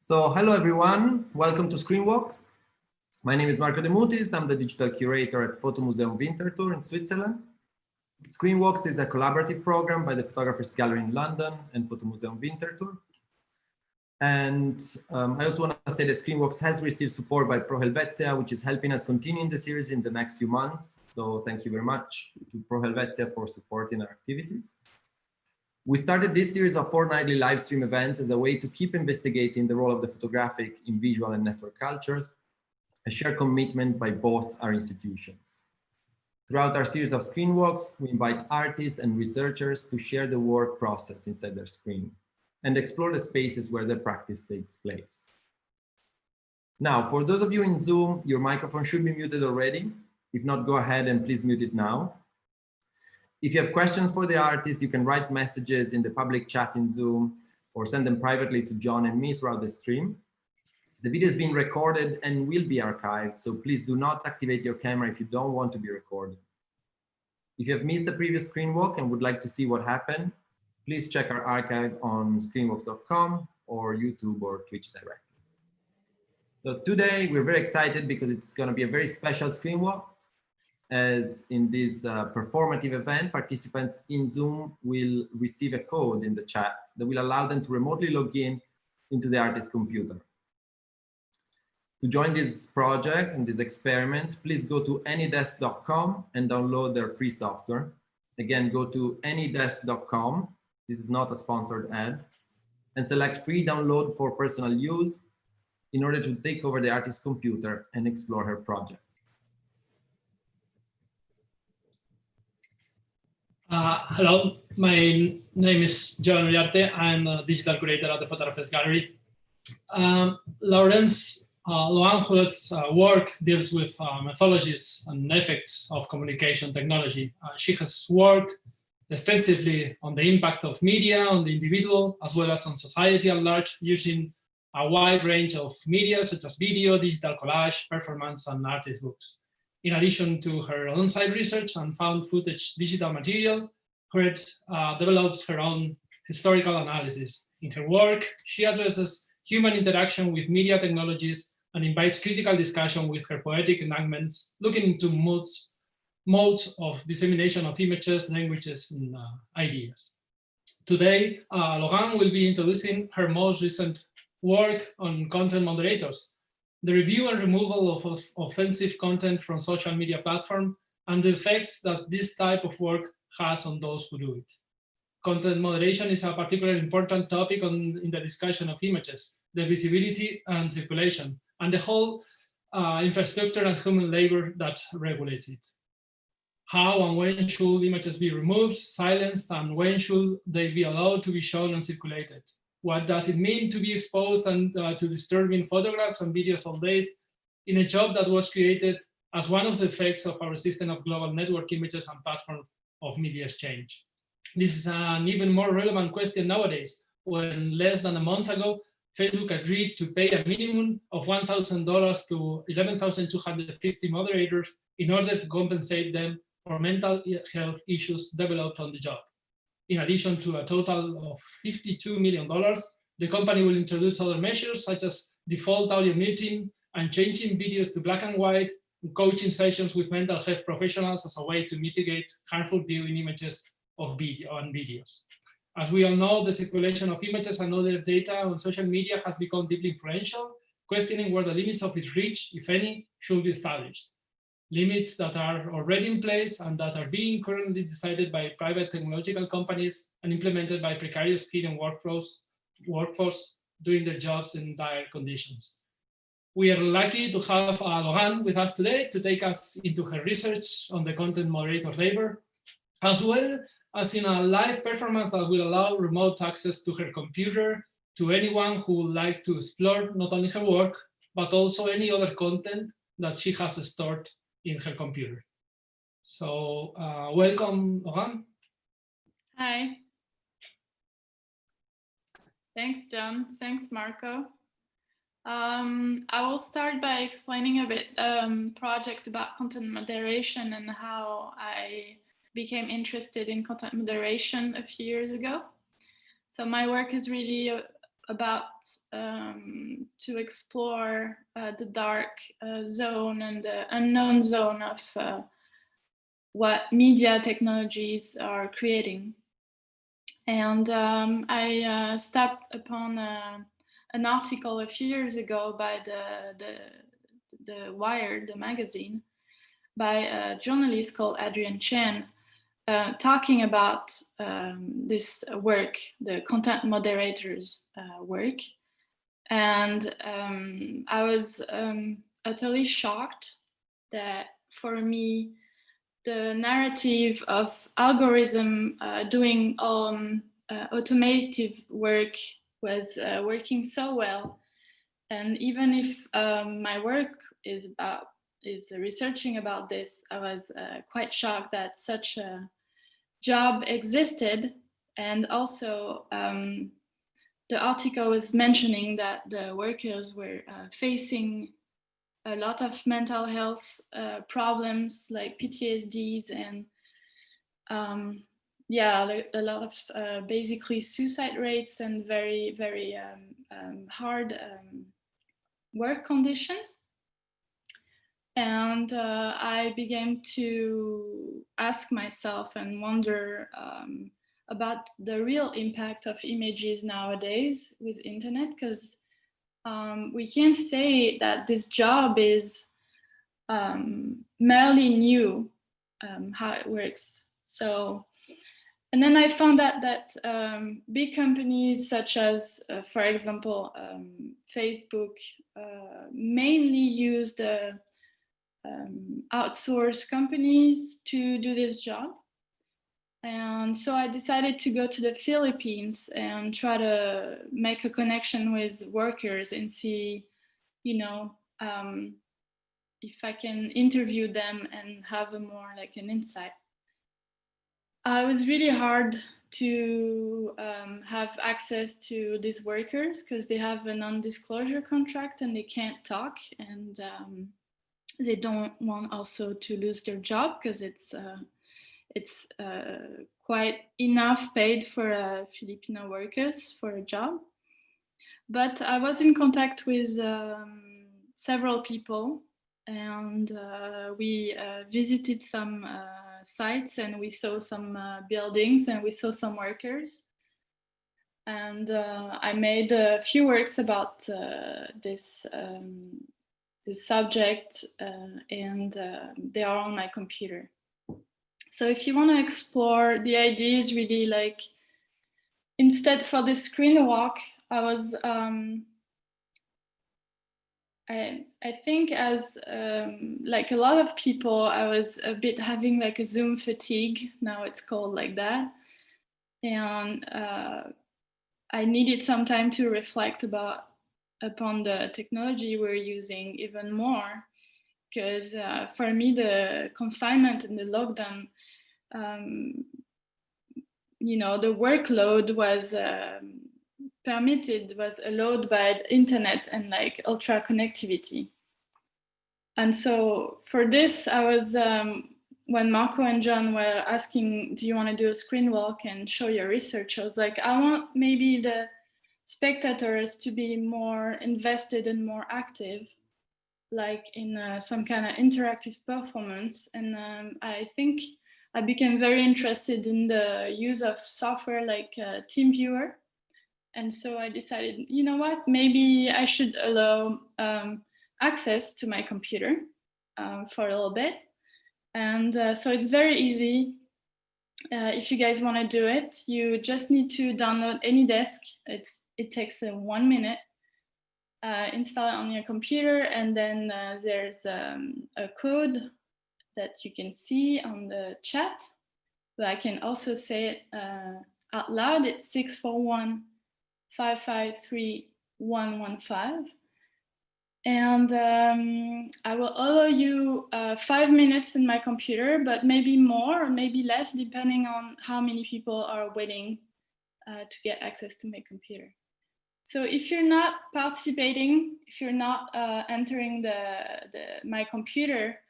So hello everyone, welcome to Screenwalks. My name is Marco De Mutis. I'm the digital curator at Fotomuseum Winterthur in Switzerland. Screenwalks is a collaborative program by the Photographers Gallery in London and Fotomuseum Winterthur. And I also want to say that Screenwalks has received support by Pro Helvetia, which is helping us continue in the series in the next few months. So thank you very much to Pro Helvetia for supporting our activities. We started this series of fortnightly live stream events as a way to keep investigating the role of the photographic in visual and network cultures, a shared commitment by both our institutions. Throughout our series of Screenwalks, we invite artists and researchers to share the work process inside their screen and explore the spaces where their practice takes place. Now, for those of you in Zoom, your microphone should be muted already. If not, go ahead and please mute it now. If you have questions for the artists, you can write messages in the public chat in Zoom or send them privately to John and me throughout the stream. The video is being recorded and will be archived, so please do not activate your camera if you don't want to be recorded. If you have missed the previous Screenwalk and would like to see what happened, please check our archive on screenwalks.com or YouTube or Twitch directly. So today we're very excited because it's going to be a very special Screenwalk. As in this performative event, participants in Zoom will receive a code in the chat that will allow them to remotely log in into the artist's computer. To join this project and this experiment, please go to anydesk.com and download their free software. Again, go to anydesk.com. This is not a sponsored ad. And select free download for personal use in order to take over the artist's computer and explore her project. Hello, my name is John Uriarte. I'm a digital curator at the Photographers Gallery. Laurence Loanjo's work deals with methodologies and effects of communication technology. She has worked extensively on the impact of media on the individual, as well as on society at large, using a wide range of media, such as video, digital collage, performance, and artist books. In addition to her on-site research and found footage digital material, Huret develops her own historical analysis. In her work, she addresses human interaction with media technologies and invites critical discussion with her poetic enactments, looking into modes of dissemination of images, languages, and ideas. Today, Laurent will be introducing her most recent work on content moderators, the review and removal of offensive content from social media platforms, and the effects that this type of work has on those who do it. Content moderation is a particularly important topic in the discussion of images, their visibility and circulation, and the whole infrastructure and human labor that regulates it. How and when should images be removed, silenced, and when should they be allowed to be shown and circulated? What does it mean to be exposed and to disturbing photographs and videos all day in a job that was created as one of the effects of our system of global network images and platform of media exchange? This is an even more relevant question nowadays, when less than a month ago, Facebook agreed to pay a minimum of $1,000 to 11,250 moderators in order to compensate them for mental health issues developed on the job. In addition to a total of $52 million, the company will introduce other measures such as default audio muting and changing videos to black and white, and coaching sessions with mental health professionals as a way to mitigate harmful viewing images of video and videos. As we all know, the circulation of images and other data on social media has become deeply influential, questioning where the limits of its reach, if any, should be established. Limits that are already in place and that are being currently decided by private technological companies and implemented by precarious hidden workforce doing their jobs in dire conditions. We are lucky to have Laurent with us today to take us into her research on the content moderator labor, as well as in a live performance that will allow remote access to her computer to anyone who would like to explore not only her work, but also any other content that she has stored in her computer. So welcome, Laurent. Hi. Thanks, John. Thanks, Marco. I will start by explaining a bit project about content moderation and how I became interested in content moderation a few years ago. So my work is really about to explore the dark zone and the unknown zone of what media technologies are creating. And I stumbled upon an article a few years ago by the Wired, the magazine, by a journalist called Adrian Chen, talking about this work, the content moderators work. And I was utterly shocked that for me, the narrative of algorithm doing automative work was working so well. And even if my work is researching about this, I was quite shocked that such a job existed. And also the article was mentioning that the workers were facing a lot of mental health problems like PTSDs and yeah, a lot of basically suicide rates and very, very hard work condition. And I began to ask myself and wonder about the real impact of images nowadays with internet, because we can't say that this job is merely new, how it works. So, and then I found out that big companies such as, for example, Facebook, mainly use the outsource companies to do this job. And so I decided to go to the Philippines and try to make a connection with workers and see, you know, if I can interview them and have a more like an insight. It was really hard to have access to these workers because they have a non-disclosure contract and they can't talk, and they don't want also to lose their job because it's quite enough paid for Filipino workers for a job. But I was in contact with several people, and we visited some sites, and we saw some buildings, and we saw some workers. And I made a few works about this subject, and they are on my computer. So if you want to explore, the idea is really like, instead for the screen walk, I was, I think as like a lot of people, I was a bit having like a Zoom fatigue, now it's called like that. And I needed some time to reflect upon the technology we're using even more. Because for me, the confinement and the lockdown, you know, the workload was allowed by the internet and like ultra connectivity. And so for this, I was, when Marco and John were asking, do you want to do a screen walk and show your research? I was like, I want maybe the spectators to be more invested and more active, like in some kind of interactive performance. And I think I became very interested in the use of software like TeamViewer. And so I decided, you know what, maybe I should allow access to my computer for a little bit. And so it's very easy. If you guys want to do it, you just need to download AnyDesk. It takes 1 minute. Install it on your computer, and then there's a code that you can see on the chat, but I can also say it out loud. It's 641-553-115. And I will allow you 5 minutes in my computer, but maybe more or maybe less, depending on how many people are waiting to get access to my computer. So if you're not participating, if you're not entering my computer,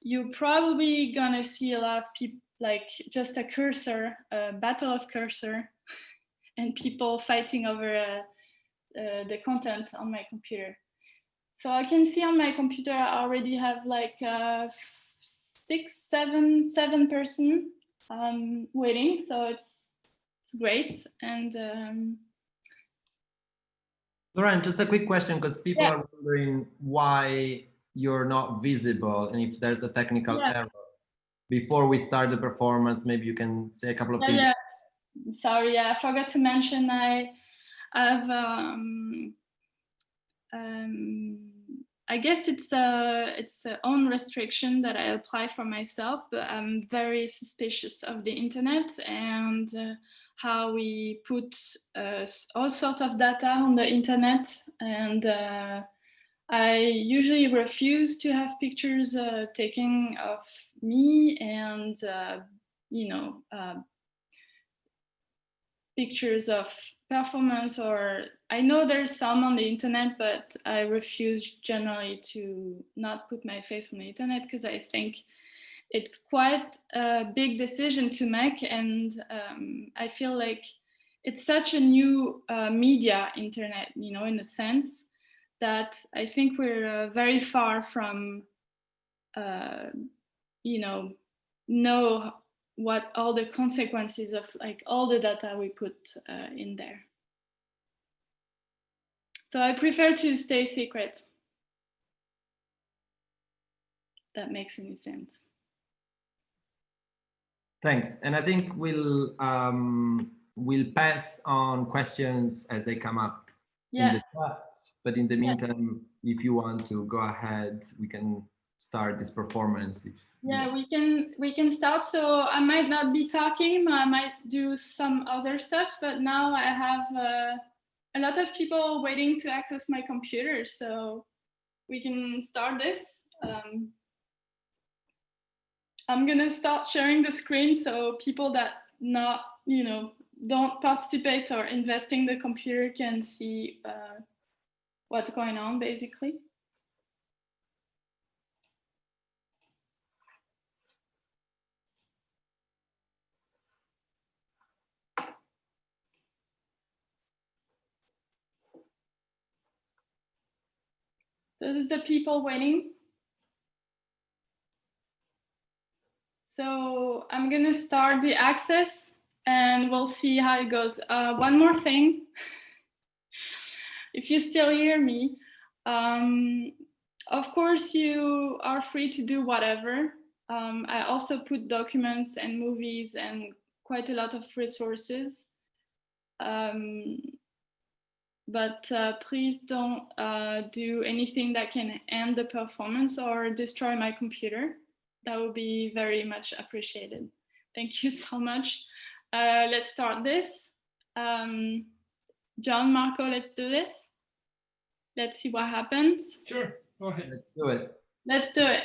you're probably gonna see a lot of people, like just a cursor, a battle of cursor, and people fighting over the content on my computer. So I can see on my computer I already have like 7 person waiting. So it's great. And Laurent, just a quick question, because people are wondering why you're not visible and if there's a technical error. Before we start the performance, maybe you can say a couple of things. Yeah, sorry, I forgot to mention I have I guess it's a own restriction that I apply for myself, but I'm very suspicious of the internet and how we put all sorts of data on the internet, and I usually refuse to have pictures taken of me and pictures of performance, or I know there's some on the internet, but I refuse generally to not put my face on the internet because I think it's quite a big decision to make, and I feel like it's such a new media, internet, in a sense that I think we're very far from know what all the consequences of like all the data we put in there. So I prefer to stay secret. That makes any sense. Thanks. And I think we'll pass on questions as they come up in the chat. But in the meantime, if you want to go ahead, we can start this performance. We can start. So I might not be talking, I might do some other stuff, but now I have a lot of people waiting to access my computer, so we can start this. I'm gonna start sharing the screen so people that don't participate or invest in the computer can see what's going on, basically. This is the people waiting. So I'm gonna start the access and we'll see how it goes. One more thing, if you still hear me, of course you are free to do whatever. I also put documents and movies and quite a lot of resources. But please don't do anything that can end the performance or destroy my computer. That would be very much appreciated. Thank you so much. Let's start this. John, Marco, let's do this. Let's see what happens. Sure, go ahead. Let's do it. Let's do it.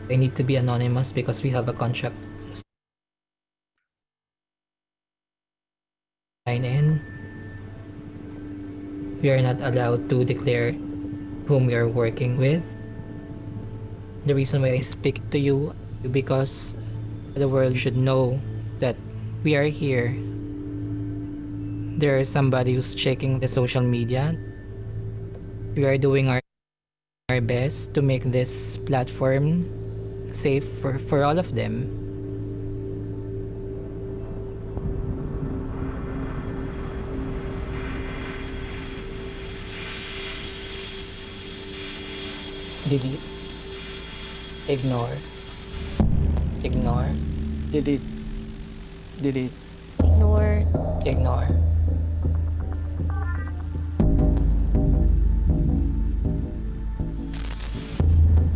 I need to be anonymous because we have a contract to sign in. We are not allowed to declare whom we are working with. The reason why I speak to you because the world should know that we are here. There is somebody who's checking the social media. We are doing our best to make this platform safe for all of them. Delete. Ignore. Ignore. Delete. Delete. Ignore. Ignore.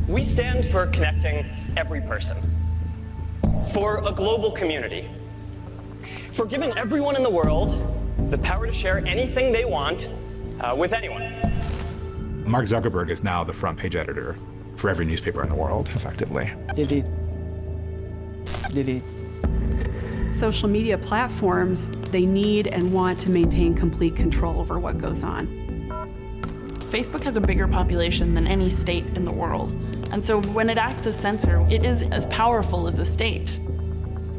We stand for connecting every person, for a global community, for giving everyone in the world the power to share anything they want with anyone. Mark Zuckerberg is now the front page editor for every newspaper in the world, effectively. Delete. Delete. Social media platforms, they need and want to maintain complete control over what goes on. Facebook has a bigger population than any state in the world. And so when it acts as censor, it is as powerful as a state.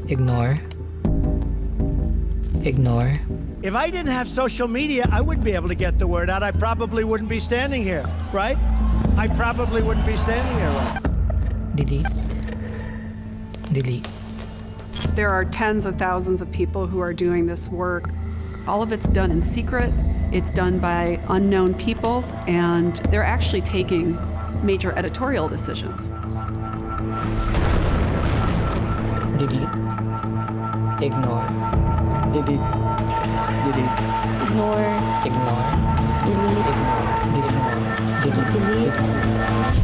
Ignore. Ignore. If I didn't have social media, I wouldn't be able to get the word out. I probably wouldn't be standing here, right? I probably wouldn't be standing here, right? Delete. Delete. There are tens of thousands of people who are doing this work. All of it's done in secret. It's done by unknown people, and they're actually taking major editorial decisions. Delete. Ignore. Delete. Delete. Ignore. Ignore. Delete. Ignore. Delete. Delete.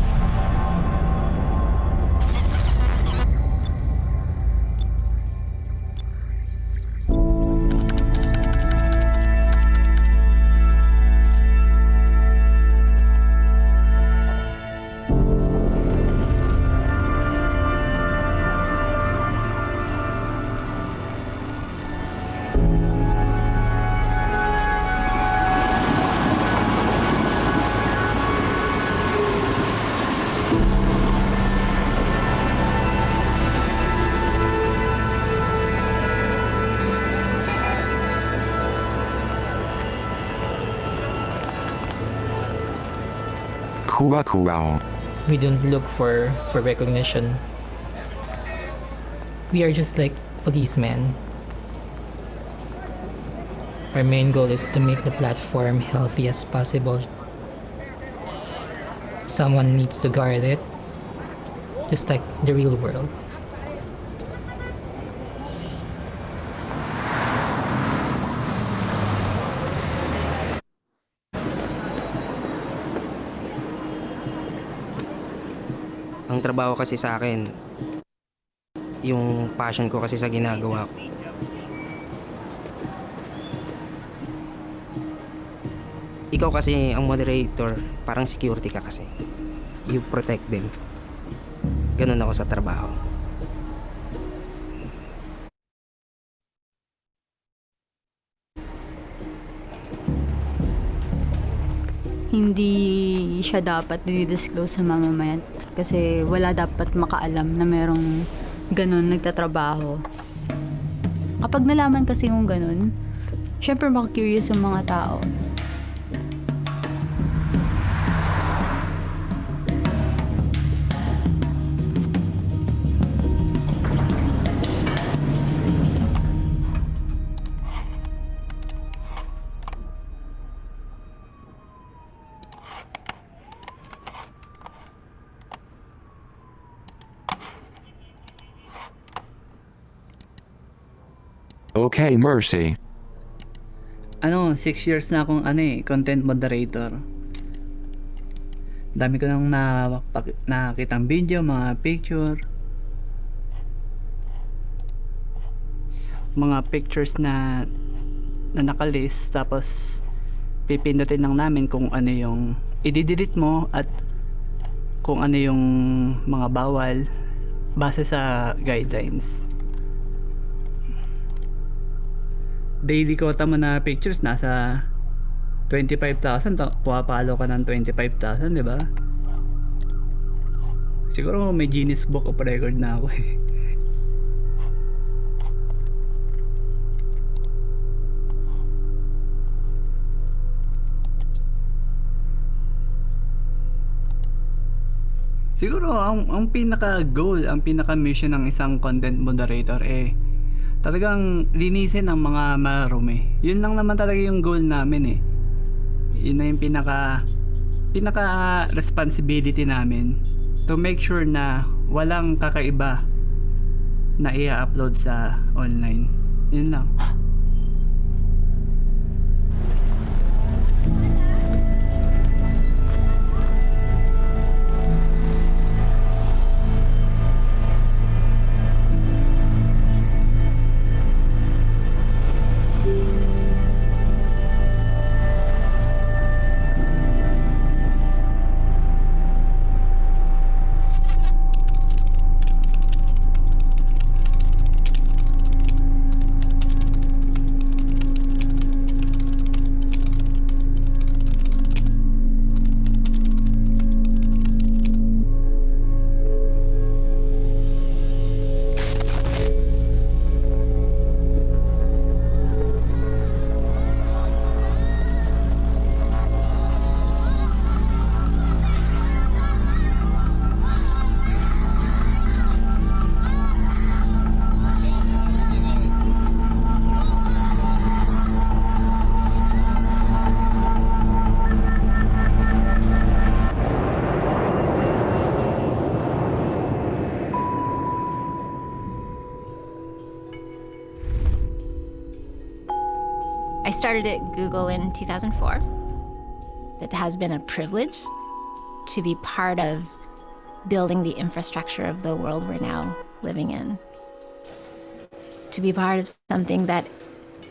We don't look for recognition. We are just like policemen. Our main goal is to make the platform healthy as possible. Someone needs to guard it, just like the real world. Ang trabaho kasi sa akin, yung passion ko kasi sa ginagawa ko. Ikaw kasi ang moderator, parang security ka kasi. You protect them. Ganun ako sa trabaho. Hindi siya dapat dinidisclose sa mamamayan kasi wala dapat makaalam na merong ganun nagtatrabaho. Kapag nalaman kasi yung ganun, syempre maka-curious yung mga tao. Okay, Mercy. 6 years na akong content moderator. Dami ko nang nakitang video, mga picture. Mga pictures na nakalist, tapos pipindutin lang namin kung ano yung i-delete mo at kung ano yung mga bawal base sa guidelines. Daily quota mo na pictures nasa 25,000, pumapalo ka ng 25,000, di ba? Siguro may Guinness Book of Record na ako eh. Siguro ang pinaka goal, ang pinaka mission ng isang content moderator talagang linisin ang mga marumi. Yun lang naman talaga yung goal namin eh. Yun na yung pinaka responsibility namin, to make sure na walang kakaiba na i-upload sa online. Yun lang. I started at Google in 2004. It has been a privilege to be part of building the infrastructure of the world we're now living in. To be part of something that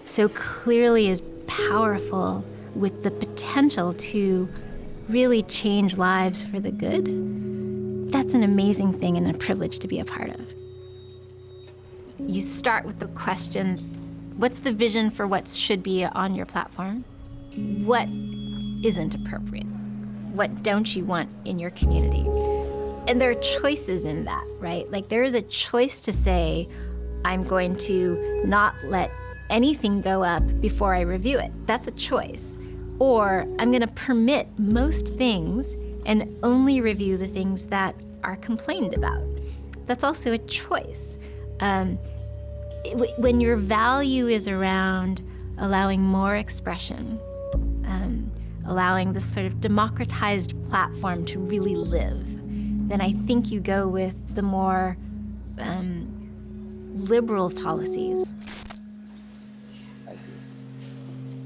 so clearly is powerful with the potential to really change lives for the good. That's an amazing thing and a privilege to be a part of. You start with the question, what's the vision for what should be on your platform? What isn't appropriate? What don't you want in your community? And there are choices in that, right? Like there is a choice to say, I'm going to not let anything go up before I review it. That's a choice. Or I'm gonna permit most things and only review the things that are complained about. That's also a choice. When your value is around allowing more expression, allowing this sort of democratized platform to really live, then I think you go with the more liberal policies.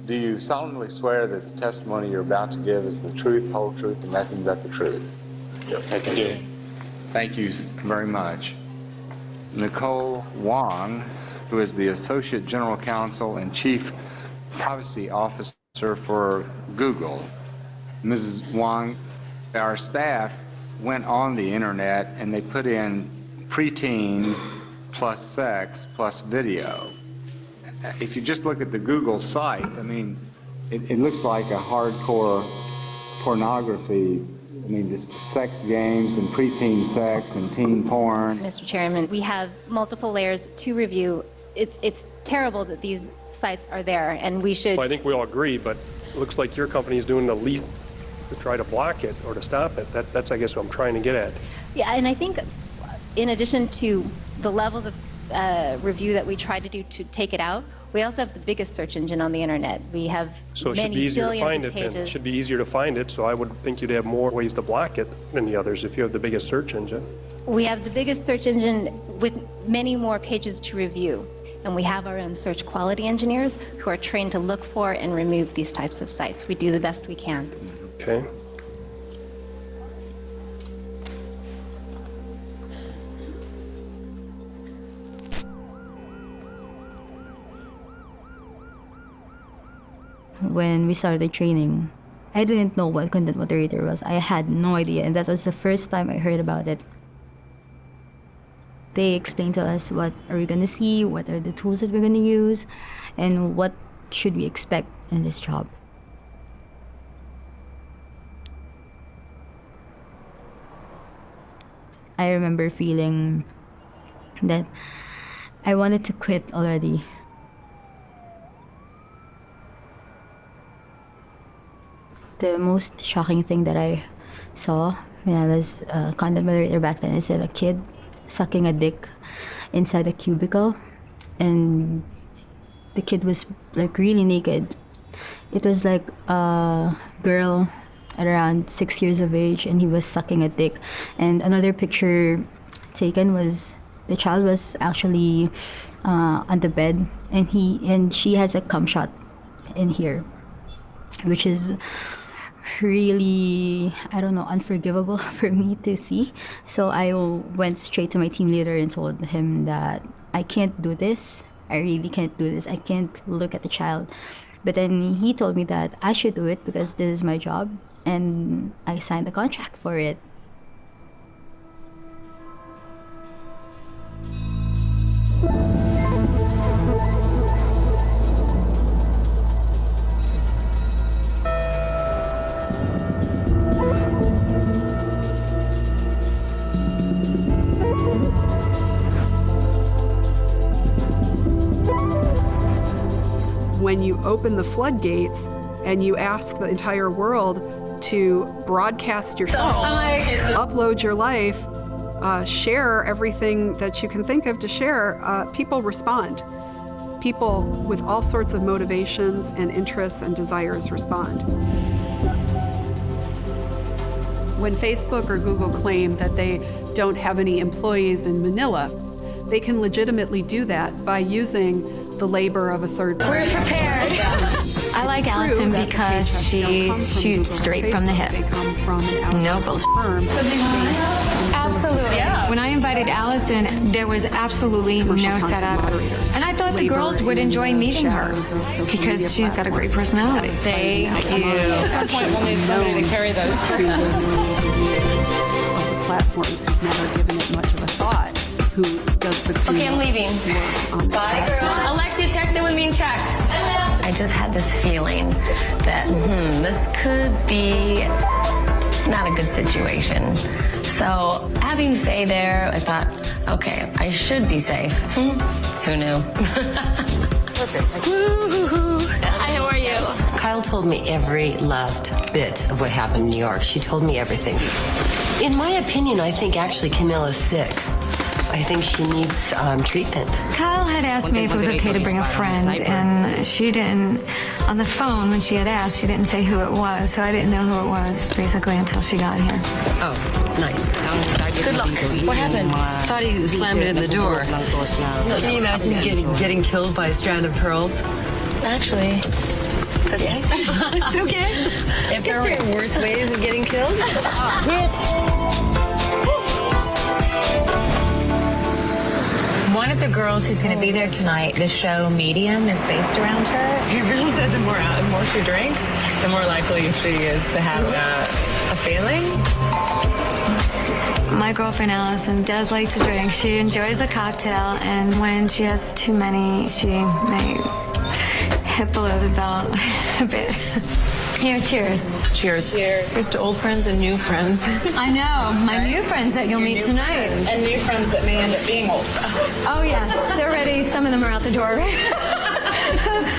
Do you solemnly swear that the testimony you're about to give is the truth, whole truth, and nothing but the truth? Yep, I do. Thank you very much. Nicole Wong, who is the Associate General Counsel and Chief Privacy Officer for Google. Mrs. Wong, our staff went on the internet and they put in preteen plus sex plus video. If you just look at the Google sites, I mean, it looks like a hardcore pornography. I mean, just sex games and preteen sex and teen porn. Mr. Chairman, we have multiple layers to review. It's terrible that these sites are there, and we should... Well, I think we all agree, but it looks like your company is doing the least to try to block it or to stop it. That's I guess, what I'm trying to get at. Yeah, and I think in addition to the levels of review that we try to do to take it out, we also have the biggest search engine on the internet. We have So it should be many easier to billions find of it, and it pages. should be easier to find it, so I would think you'd have more ways to block it than the others if you have the biggest search engine. We have the biggest search engine with many more pages to review. And we have our own search quality engineers who are trained to look for and remove these types of sites. We do the best we can. Okay. When we started training, I didn't know what content moderator was. I had no idea, and that was the first time I heard about it. They explained to us what are we going to see, what are the tools that we're going to use, and what should we expect in this job. I remember feeling that I wanted to quit already. The most shocking thing that I saw when I was a content moderator back then is that a kid sucking a dick inside a cubicle, and the kid was like really naked. It was like a girl at around 6 years of age, and he was sucking a dick. And another picture taken was the child was actually on the bed, and she has a cum shot in here, which is really, I don't know, unforgivable for me to see. So I went straight to my team leader and told him that I can't do this. I really can't do this. I can't look at the child. But then he told me that I should do it because this is my job, and I signed the contract for it. When you open the floodgates and you ask the entire world to broadcast yourself, upload your life, share everything that you can think of to share, people respond. People with all sorts of motivations and interests and desires respond. When Facebook or Google claim that they don't have any employees in Manila, they can legitimately do that by using the labor of a third party. We're prepared. I like Allison because she shoots straight from the hip. No bullshit. Absolutely. Yeah. When I invited Allison, there was absolutely no setup. And I thought the girls would enjoy meeting her because she's got a great personality. Thank you. At some point, we'll need somebody to carry those. Of the platforms who've never given it much of a thought. Who does the Okay, I'm leaving. Bye, girl. Alexia texted with me and checked. I just had this feeling that, this could be not a good situation. So having Faye there, I thought, okay, I should be safe. Who knew? Hi, how are you? Kyle told me every last bit of what happened in New York. She told me everything. In my opinion, I think actually Camilla's sick. I think she needs treatment. Kyle had asked me if it was okay to bring a friend, and she didn't, on the phone when she had asked, she didn't say who it was, so I didn't know who it was, basically, until she got here. Oh, nice. Good luck. What happened? Thought he slammed it in the door. Can you imagine getting killed by a strand of pearls? Actually, it's okay. It's okay? If there are worse ways of getting killed? One of the girls who's going to be there tonight, the show Medium is based around her. He really said the more she drinks, the more likely she is to have a feeling. My girlfriend Allison does like to drink. She enjoys a cocktail, and when she has too many, she may hit below the belt a bit. Here, cheers. Cheers. Here's to old friends and new friends. I know. My new friends that you'll meet tonight. And new friends that may end up being old friends. Oh, yes. They're ready. Some of them are out the door.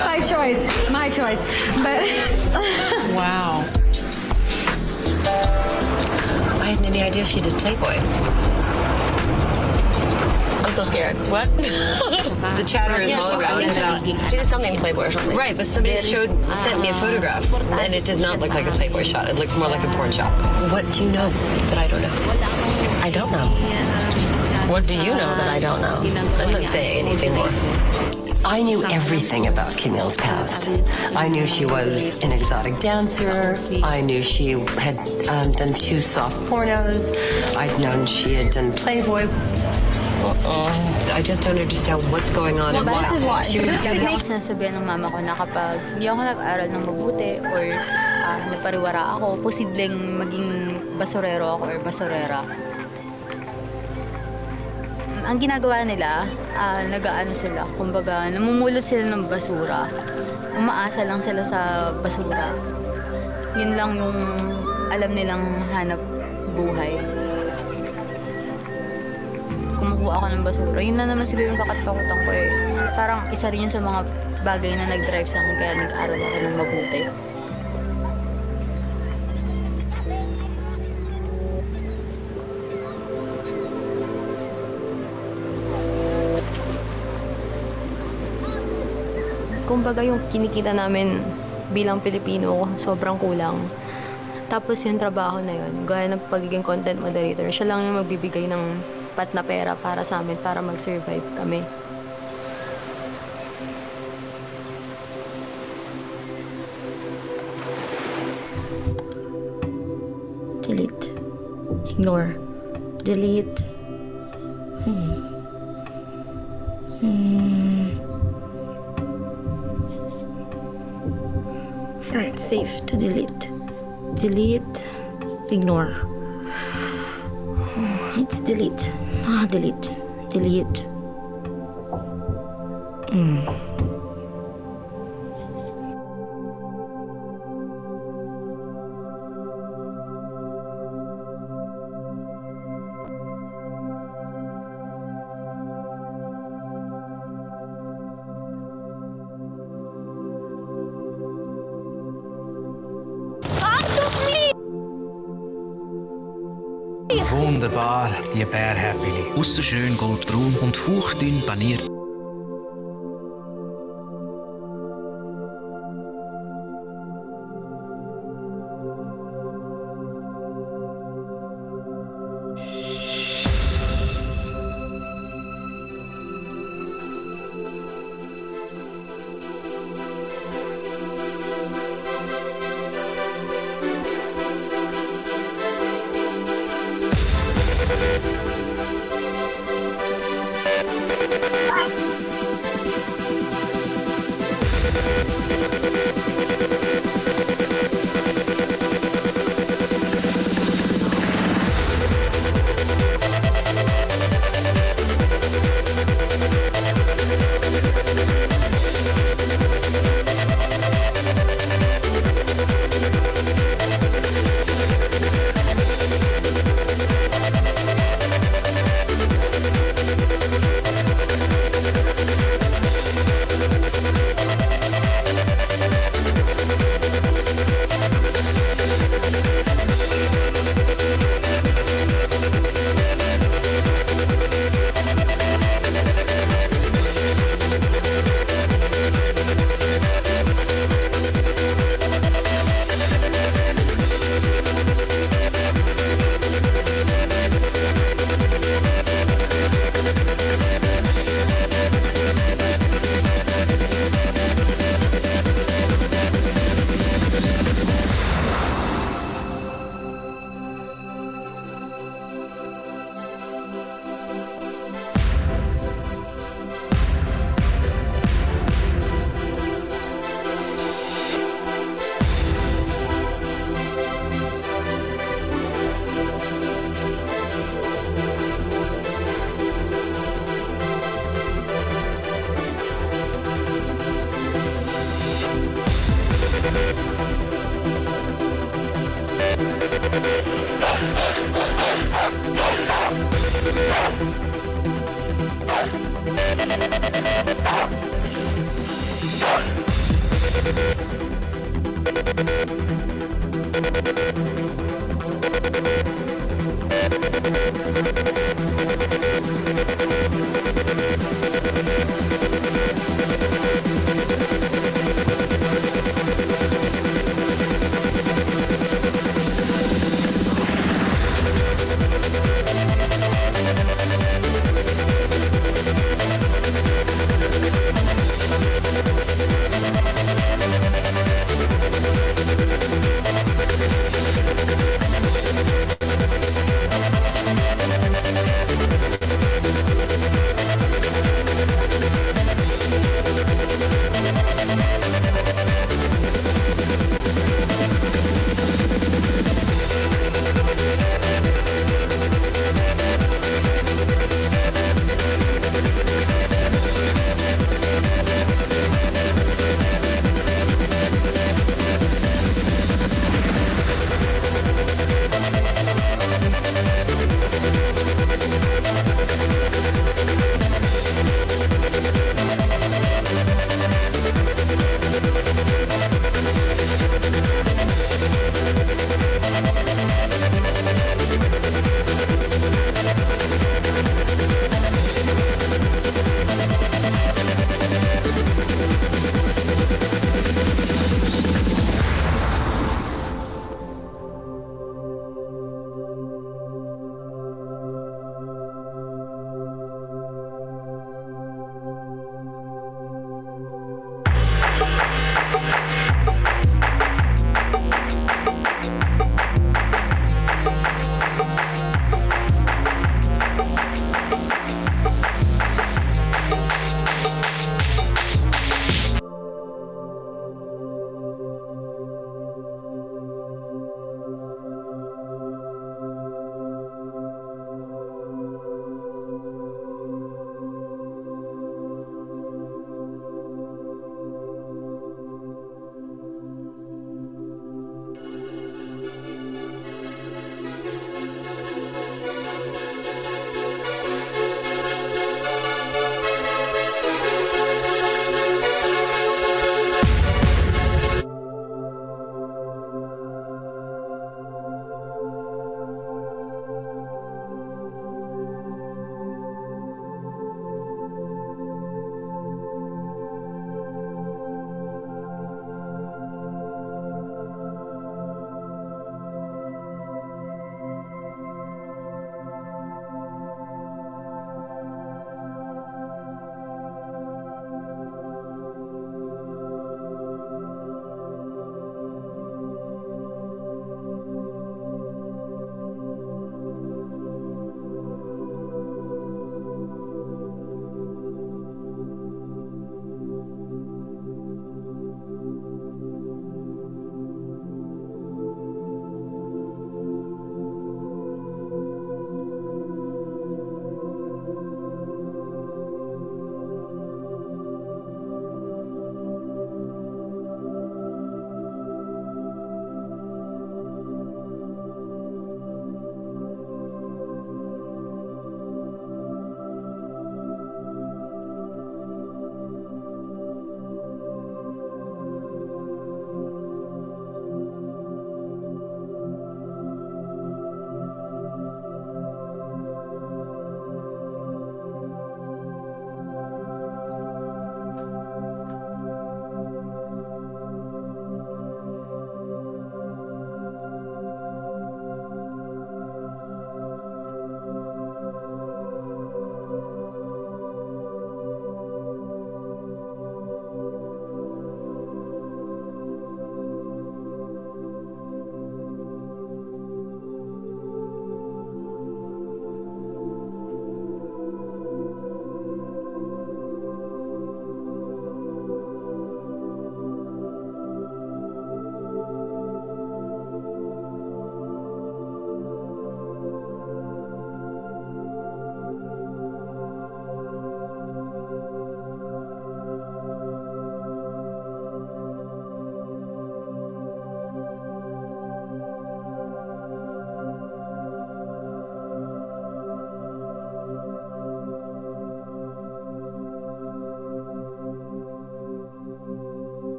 My choice. My choice. But... Wow. I hadn't any idea she did Playboy. I'm so scared. What? The chatter is all around about. She did something Playboy or something. Right, but somebody sent me a photograph, and it did not look like a Playboy shot. It looked more like a porn shot. What do you know that I don't know? I don't know. What do you know that I don't know? I'm not saying anything more. I knew everything about Camille's past. I knew she was an exotic dancer. I knew she had done 2 soft pornos. I'd known she had done Playboy. I just don't understand what's going on and why. She would Lagi ako sinasabihan ng mama ko na kapag hindi ako nag-aral ng mabuti or napariwara ako, posibleng maging basurero ako or basurera. Ang ginagawa nila, nag-aano sila, kumbaga namumulot sila ng basura. Umaasa lang sila sa basura. Yun lang yung alam nilang hanap buhay. Kumukuha ako ng basura. Yun na naman siguro yung kakatakutan ko eh. Parang isa rin yun sa mga bagay na nag-drive sa akin kaya nag-aral ako ng mabuti. Kumbaga yung kinikita namin bilang Pilipino, sobrang kulang. Tapos yung trabaho na yun, gaya ng pagiging content moderator, siya lang yung magbibigay ng pat na pera para sa amin, para mag-survive kami. Delete. Ignore. Delete. Alright, safe to delete. Delete. Ignore. It's delete. Delete. Delete. Wunderbar, die Bärhäppeli. Ausser schön goldbraun und hauchdünn paniert.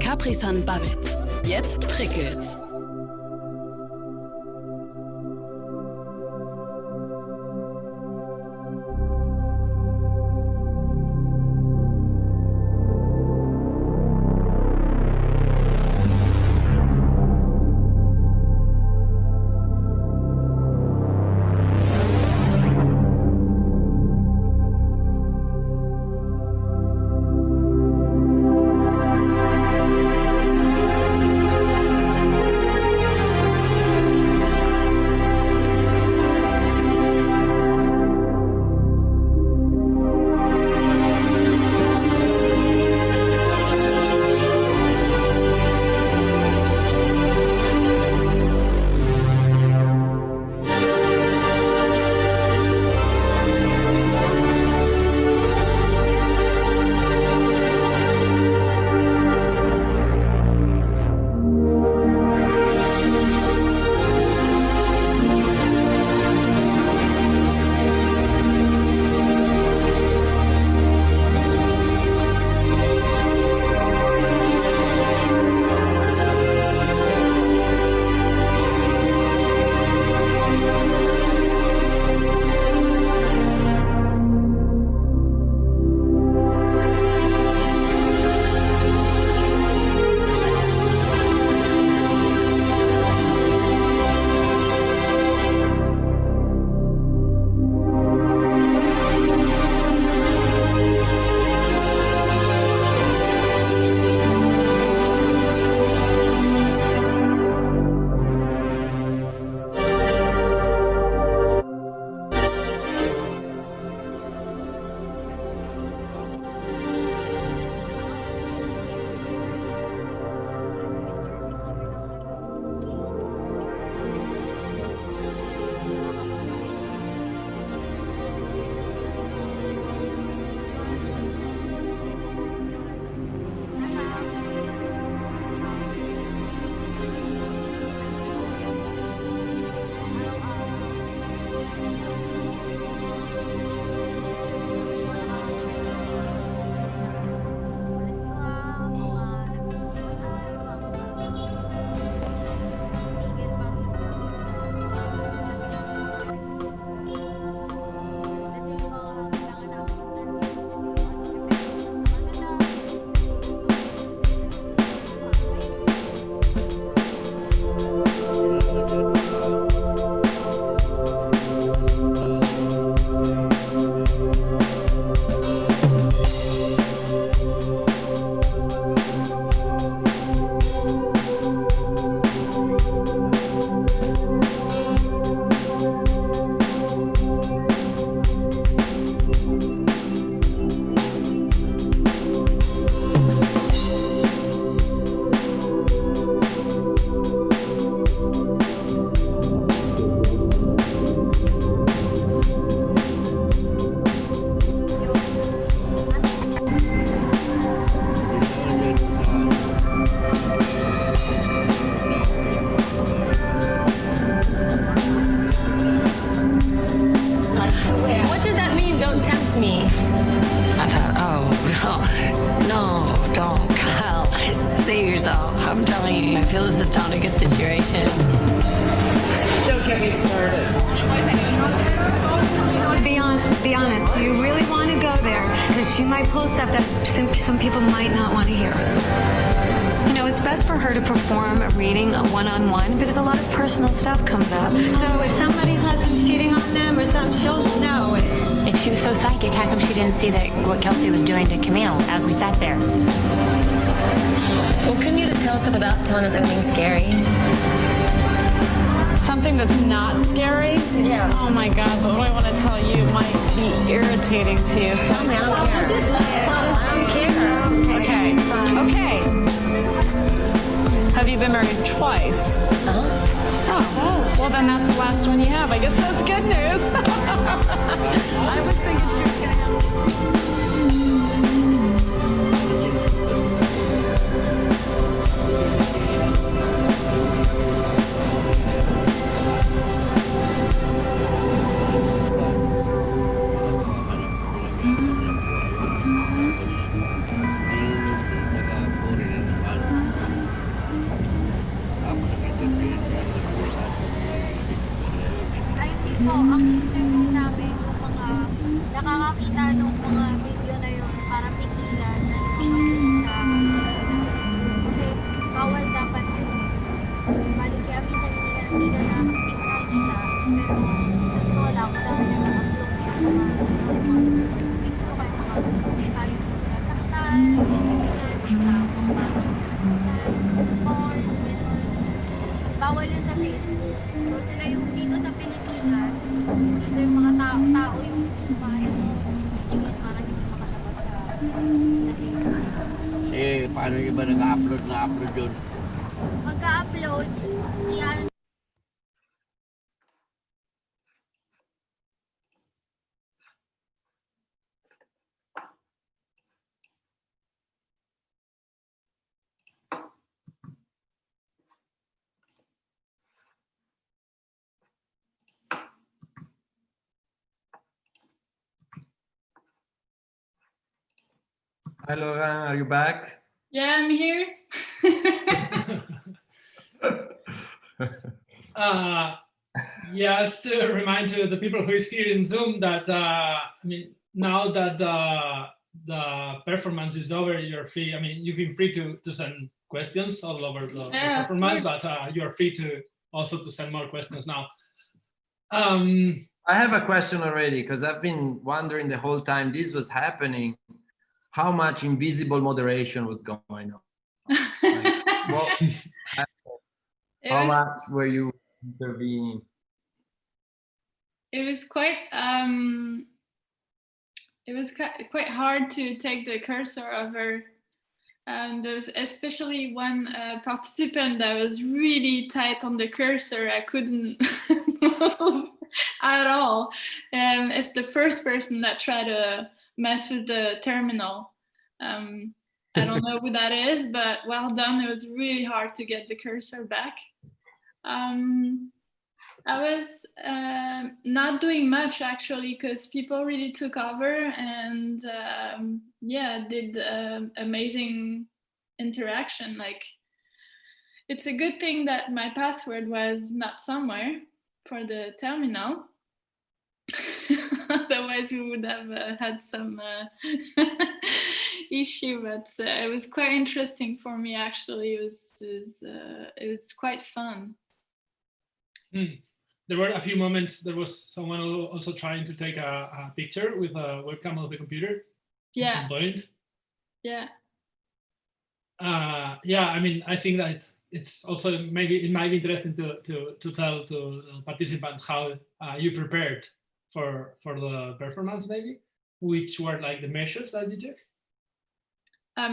Capri-Sun babbelt's. Jetzt prickelt's. I'm telling you, I feel this is not a good situation. Don't get me started. Be honest, do you really want to go there? Because she might pull stuff that some people might not want to hear. You know, it's best for her to perform a reading, a one-on-one, because a lot of personal stuff comes up. So if somebody's husband's cheating on them or something, she'll know it. If she was so psychic, how come she didn't see that what Kelsey was doing to Camille as we sat there? Well, couldn't you just tell us about telling us something scary? Something that's not scary? Yeah. Oh my God, but what I want to tell you might be irritating to you. So I don't care. Just say it. Okay. Okay. Have you been married twice? Oh, well then that's the last one you have. I guess that's good news. I was thinking she was going to have Eh, paano yung iba nag-upload yun? Mag-upload, yan. Hello, are you back? Yeah, I'm here. Just to remind to the people who is here in Zoom that I mean, now that the performance is over, you're free. I mean, you've been free to send questions all over the performance, but you're free to also to send more questions now. I have a question already because I've been wondering the whole time this was happening, how much invisible moderation was going on. How much were you intervening? It was quite quite hard to take the cursor over. There was especially one participant that was really tight on the cursor. I couldn't move at all. It's the first person that tried to mess with the terminal. I don't know who that is, but well done. It was really hard to get the cursor back. I was not doing much actually because people really took over and yeah, did amazing interaction. Like, it's a good thing that my password was not somewhere for the terminal. Otherwise we would have had some issue, but it was quite interesting for me actually. It was quite fun. There were a few moments, there was someone also trying to take a picture with a webcam of the computer at some point. Yeah. Yeah, I mean, I think that it's also maybe it might be interesting to tell to participants how you prepared for the performance, maybe, which were like the measures that you took.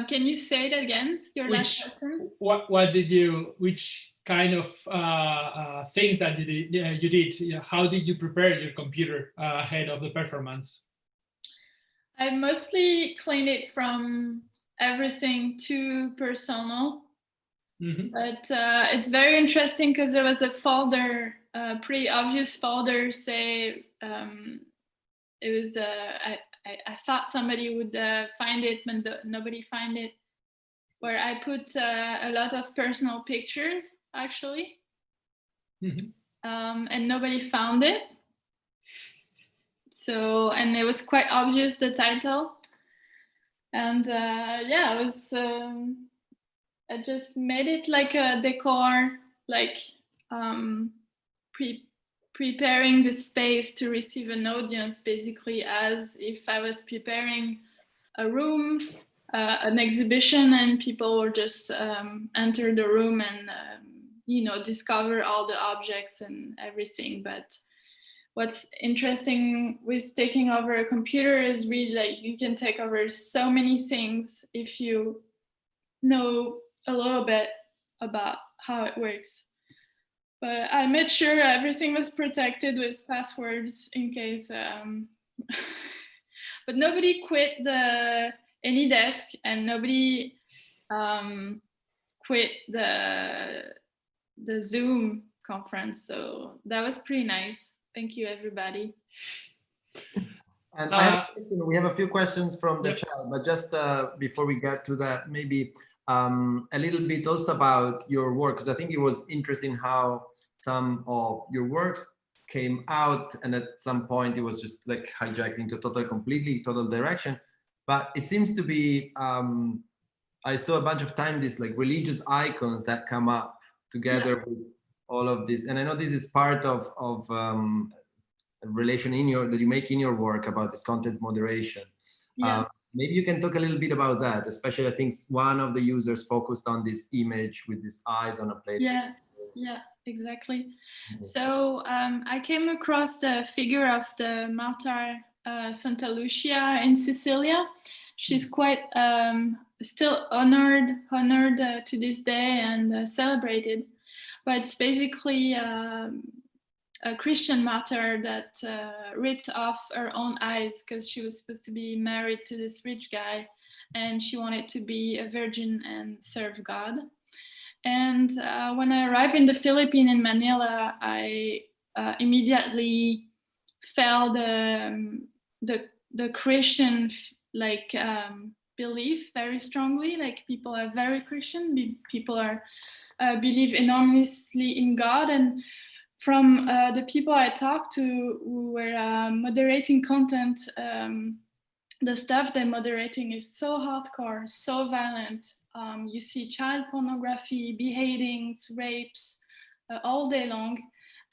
Can you say it again? Your last question? What did you? Which kind of things that you did? How did you prepare your computer ahead of the performance? I mostly cleaned it from everything too personal. But it's very interesting because there was a folder, pretty obvious folder. Say it was the. I thought somebody would find it, but nobody find it. Where I put a lot of personal pictures, actually, and nobody found it. So, and it was quite obvious, the title. And yeah, it was. I just made it like a decor, like preparing the space to receive an audience, basically as if I was preparing a room, an exhibition, and people will just enter the room and you know, discover all the objects and everything. But what's interesting with taking over a computer is really like you can take over so many things if you know a little bit about how it works. But I made sure everything was protected with passwords in case. But nobody quit any desk, and nobody quit the Zoom conference. So that was pretty nice. Thank you, everybody. And I have a question. We have a few questions from the chat, but just before we get to that, maybe a little bit also about your work, because I think it was interesting how some of your works came out and at some point it was just like hijacked into total direction. But it seems to be, I saw a bunch of time these like religious icons that come up together with all of this. And I know this is part of a relation that you make in your work about this content moderation. Maybe you can talk a little bit about that, especially I think one of the users focused on this image with these eyes on a plate. Yeah, exactly. So I came across the figure of the martyr Santa Lucia in Sicilia. She's quite still honored to this day and celebrated. But it's basically a Christian martyr that ripped off her own eyes because she was supposed to be married to this rich guy, and she wanted to be a virgin and serve God. And when I arrived in the Philippines, in Manila, I immediately felt the Christian belief very strongly. Like, people are very Christian, people are believe enormously in God. And from the people I talked to who were moderating content, the stuff they're moderating is so hardcore, so violent. You see child pornography, beheadings, rapes all day long,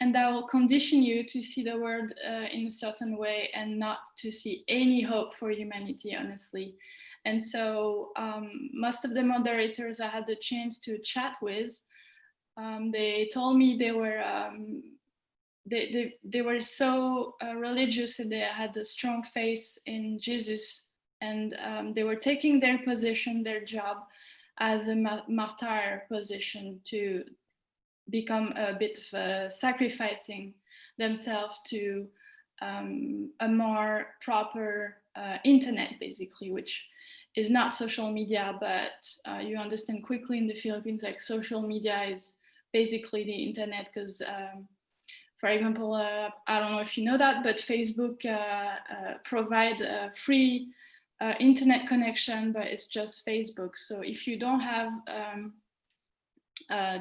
and that will condition you to see the world in a certain way and not to see any hope for humanity, honestly. And so most of the moderators I had the chance to chat with, they told me they were so religious, and they had a strong faith in Jesus, and they were taking their position, their job, as a martyr position, to become a bit of sacrificing themselves to a more proper internet, basically, which is not social media, but you understand quickly in the Philippines, like, social media is basically the internet, because for example, I don't know if you know that, but Facebook provide a free internet connection, but it's just Facebook. So if you don't have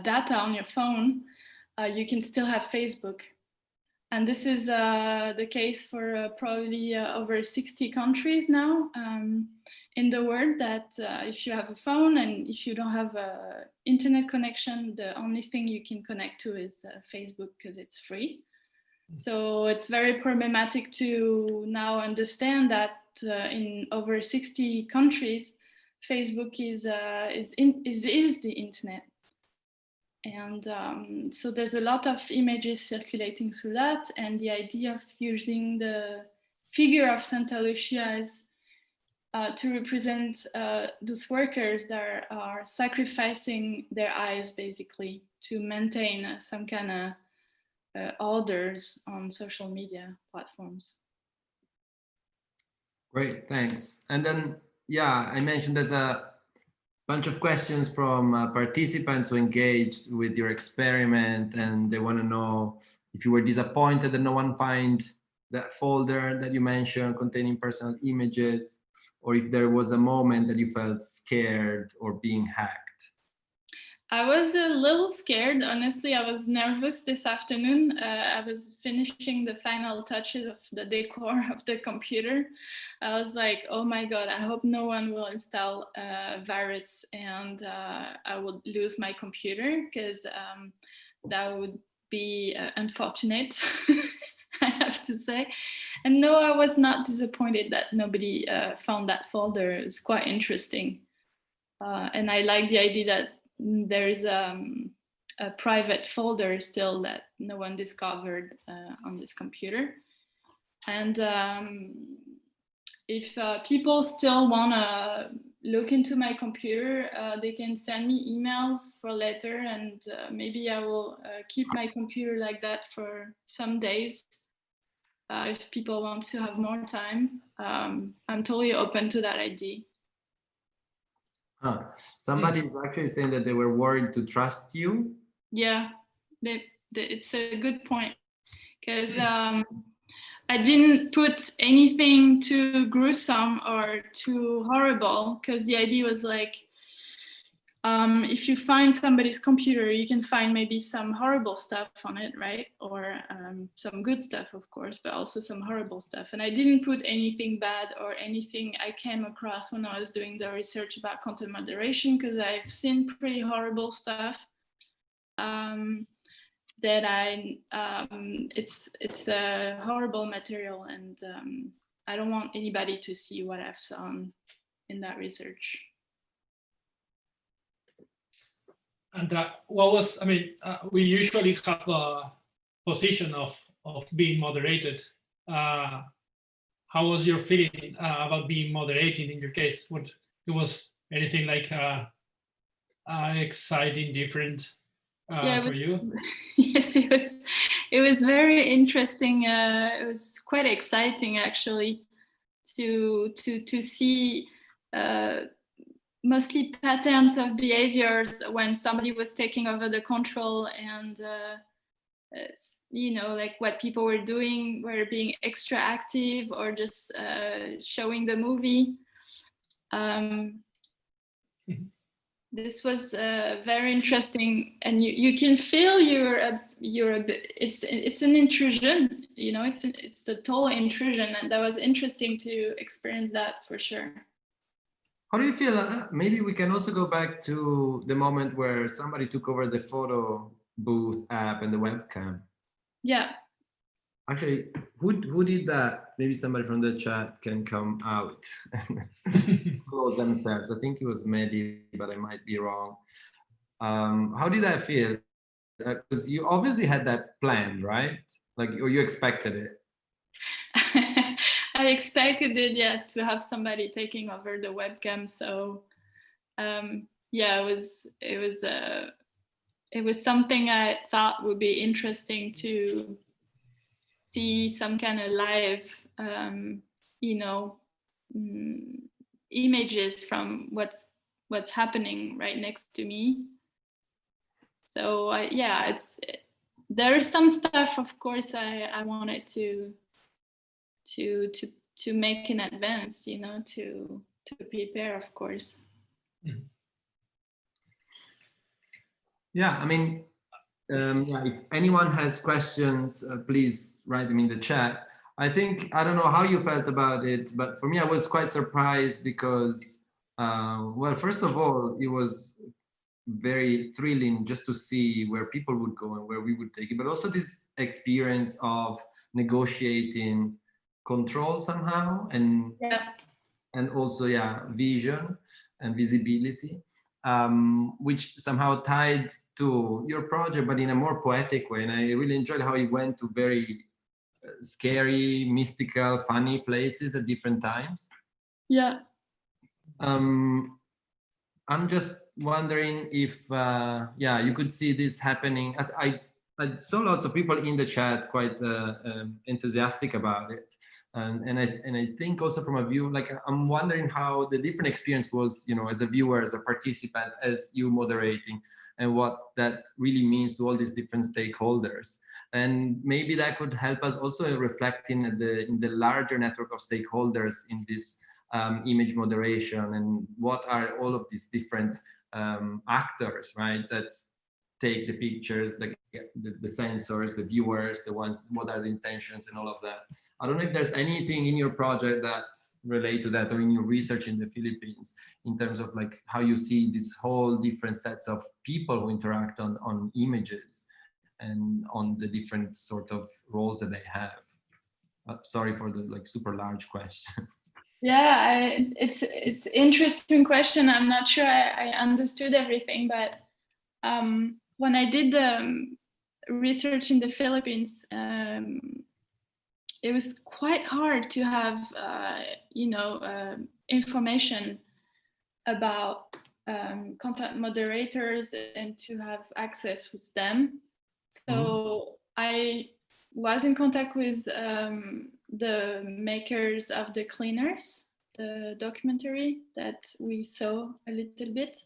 data on your phone, you can still have Facebook. And this is the case for probably over 60 countries now in the world, that if you have a phone and if you don't have an internet connection, the only thing you can connect to is Facebook, because it's free. So it's very problematic to now understand that in over 60 countries, Facebook is the internet. And so there's a lot of images circulating through that, and the idea of using the figure of Santa Lucia is to represent those workers that are sacrificing their eyes, basically, to maintain some kind of orders on social media platforms. Great, thanks. And then, yeah, I mentioned there's a bunch of questions from participants who engaged with your experiment, and they want to know if you were disappointed that no one find that folder that you mentioned containing personal images, or if there was a moment that you felt scared or being hacked. I was a little scared, honestly. I was nervous this afternoon. I was finishing the final touches of the decor of the computer. I was like, oh my God, I hope no one will install a virus and I would lose my computer, because that would be unfortunate, I have to say. And no, I was not disappointed that nobody found that folder. It's quite interesting. And I like the idea that there is a private folder still that no one discovered on this computer. And if people still want to look into my computer, they can send me emails for later, and maybe I will keep my computer like that for some days. If people want to have more time, I'm totally open to that idea. Somebody is actually saying that they were worried to trust you. Yeah, it's a good point, because I didn't put anything too gruesome or too horrible, because the idea was like, if you find somebody's computer, you can find maybe some horrible stuff on it, right? Or some good stuff, of course, but also some horrible stuff. And I didn't put anything bad or anything I came across when I was doing the research about content moderation, because I've seen pretty horrible stuff that it's a horrible material, and I don't want anybody to see what I've seen in that research. And what was, I mean, we usually have a position of being moderated. how was your feeling about being moderating in your case? What it was anything like exciting, different for you? Yes, it was very interesting. It was quite exciting actually to see mostly patterns of behaviors when somebody was taking over the control, and you know, like what people were doing, were being extra active or just showing the movie. This was very interesting, and you can feel it's an intrusion, you know, it's a total intrusion, and that was interesting to experience that for sure. How do you feel? Maybe we can also go back to the moment where somebody took over the photo booth app and the webcam. Yeah. Actually, who did that? Maybe somebody from the chat can come out and disclose themselves. I think it was Mehdi, but I might be wrong. How did that feel? Because you obviously had that planned, right? Like, or you expected it. I expected it, yeah, to have somebody taking over the webcam. So, yeah, it was something I thought would be interesting to see, some kind of live, you know, images from what's happening right next to me. So yeah, there is some stuff, of course, I wanted to make in advance, you know, to prepare, of course. Yeah, I mean, yeah, if anyone has questions, please write them in the chat. I don't know how you felt about it, but for me, I was quite surprised because, well, first of all, it was very thrilling just to see where people would go and where we would take it, but also this experience of negotiating control somehow, and also, yeah, vision and visibility, which somehow tied to your project, but in a more poetic way. And I really enjoyed how you went to very scary, mystical, funny places at different times. Yeah. I'm just wondering if, yeah, you could see this happening. I saw lots of people in the chat quite enthusiastic about it. And I think also from a view, like, I'm wondering how the different experience was, you know, as a viewer, as a participant, as you moderating, and what that really means to all these different stakeholders. And maybe that could help us also reflect in the larger network of stakeholders in this image moderation, and what are all of these different actors, right, that take the pictures, the sensors, the viewers, the ones, what are the intentions and all of that. I don't know if there's anything in your project that relate to that, or in your research in the Philippines, in terms of like how you see this whole different sets of people who interact on images and on the different sort of roles that they have. Sorry for the like super large question. Yeah, it's interesting question. I'm not sure I understood everything, but when I did the research in the Philippines, it was quite hard to have, you know, information about content moderators and to have access with them. So I was in contact with the makers of The Cleaners, the documentary that we saw a little bit.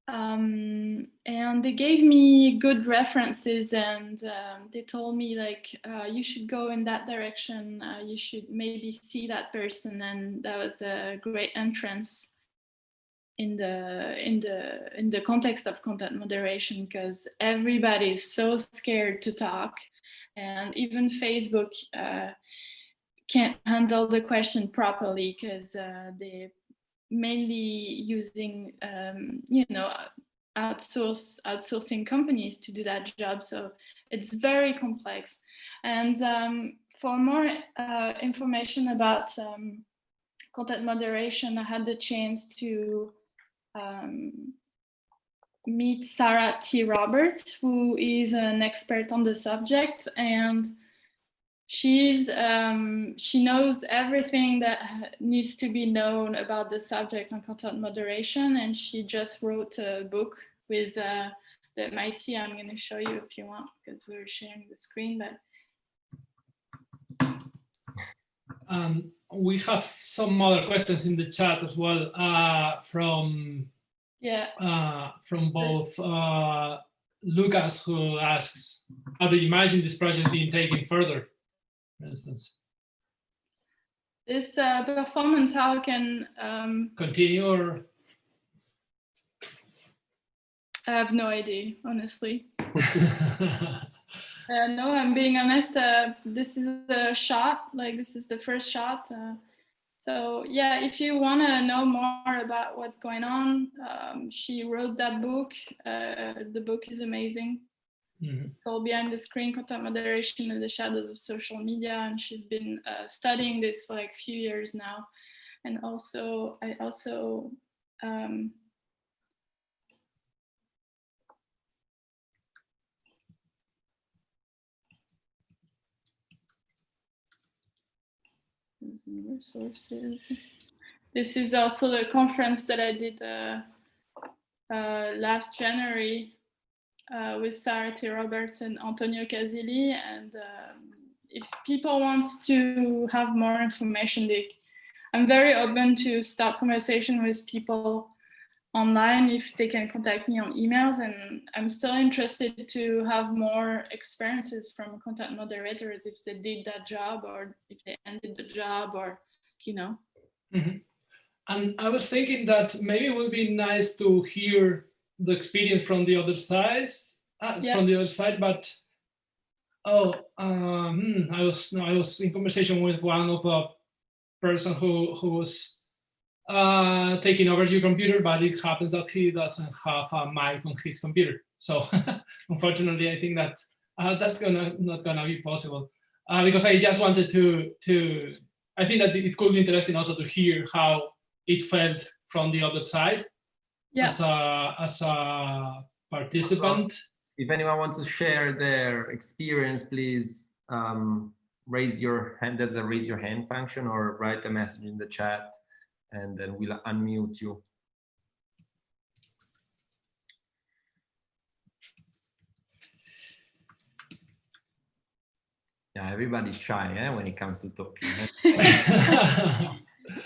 And they gave me good references, and they told me like, you should go in that direction, you should maybe see that person, and that was a great entrance in the context of content moderation, because everybody is so scared to talk, and even Facebook can't handle the question properly, because they mainly using you know, outsourcing companies to do that job. So it's very complex. And for more information about content moderation, I had the chance to meet Sarah T. Roberts, who is an expert on the subject, and she knows everything that needs to be known about the subject on content moderation, and she just wrote a book with the MIT. I'm going to show you if you want, because we're sharing the screen. But we have some other questions in the chat as well from both Lucas, who asks, how do you imagine this project being taken further, for instance? This performance, how can continue, or? I have no idea, honestly. No, I'm being honest. This is the shot, like this is the first shot. So yeah, if you want to know more about what's going on, she wrote that book. The book is amazing. Mm-hmm. Called Behind the Screen: Content Moderation in the Shadows of Social Media, and she's been studying this for like a few years now. And also, I also resources. This is also the conference that I did last January with Sarah T. Roberts and Antonio Casilli. And if people want to have more information, I'm very open to start conversation with people online if they can contact me on emails. And I'm still interested to have more experiences from content moderators, if they did that job or if they ended the job, or, you know. Mm-hmm. And I was thinking that maybe it would be nice to hear the experience from the other side, but I was in conversation with one of the person who was taking over your computer, but it happens that he doesn't have a mic on his computer. So unfortunately, I think that that's not gonna be possible, because I just wanted to. I think that it could be interesting also to hear how it felt from the other side, as a participant. If anyone wants to share their experience, please raise your hand. There's a raise your hand function, or write a message in the chat, and then we'll unmute you. Yeah, everybody's shy when it comes to talking.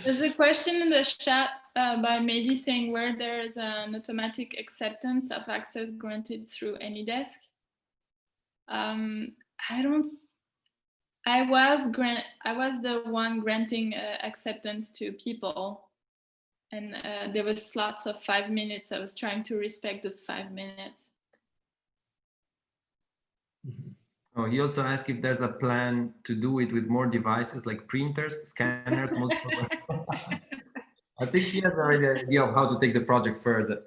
There's a question in the chat by Mehdi saying where there's an automatic acceptance of access granted through AnyDesk. I was the one granting acceptance to people, and there was slots of 5 minutes. I was trying to respect those 5 minutes. Oh, he also asked if there's a plan to do it with more devices like printers, scanners, multiple. I think he has already an idea of how to take the project further.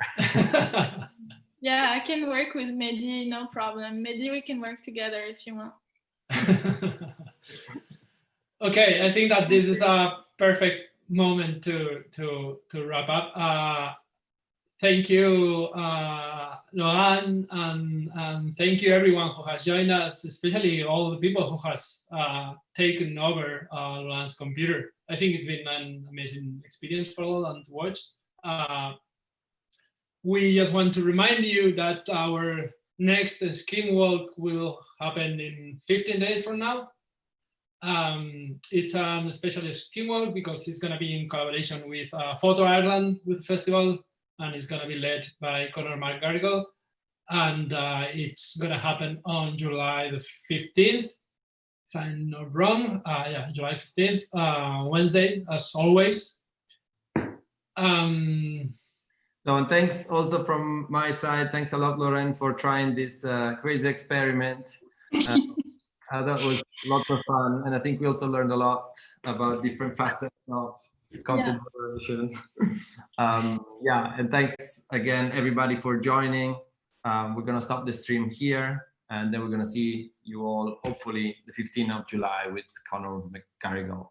Yeah, I can work with Mehdi, no problem. Mehdi, we can work together if you want. Okay, I think that this is a perfect moment to wrap up. Thank you, Loan, and thank you everyone who has joined us, especially all the people who has taken over Loan's computer. I think it's been an amazing experience for all and to watch. We just want to remind you that our next Scheme Walk will happen in 15 days from now. It's an special Scheme Walk because it's going to be in collaboration with Photo Ireland with the festival, and it's going to be led by Conor McGarrigle. And it's going to happen on July the 15th, if I'm not wrong. Yeah, July 15th, Wednesday, as always. So, and thanks also from my side. Thanks a lot, Lauren, for trying this crazy experiment. That was lots of fun. And I think we also learned a lot about different facets of content moderations. Yeah, and thanks again, everybody, for joining. We're going to stop the stream here, and then we're going to see you all, hopefully, the 15th of July with Conor McGarrigle.